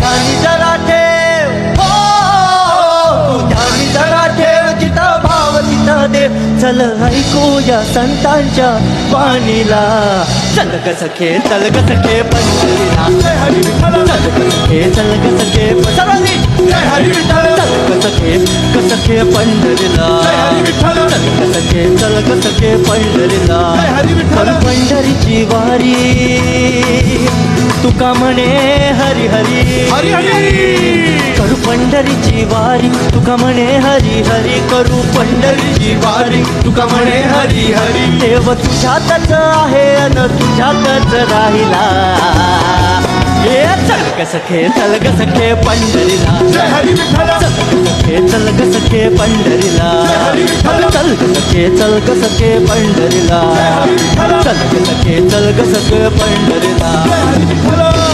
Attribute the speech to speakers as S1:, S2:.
S1: ध्यानी जरा ठेव, हो तू ध्यानी जरा ठेव, जिथं भाव तिथं देव. चल ऐकूया संतांच्या वाणीला, चल ग सखे चल ग सखे पंढरीला. चल ग सखे चल ग सखे चल ग सखे पंढरीला. चल ग सखे चल ग सखे पंढरीला. पण पंढरीची वारी तुका म्हणे हरी हरी
S2: हरी हरी.
S1: करू पंढरीची वारी तुका म्हणे हरी हरी. करू पंढरीची वारी
S2: तुका म्हणे हरी हरी.
S1: देव तुझ्यातच आहे अन तुझ्यातच राहिला. हे चल ग सखे चल ग सखे पंढरीला.
S2: जय हरी विठ्ठल.
S1: चल ग सखे पंढरीला. चल ग सखे चल ग सखे पंढरीला. चल ग सखे चल ग सखे पंढरीला.
S2: जय हरी विठ्ठल.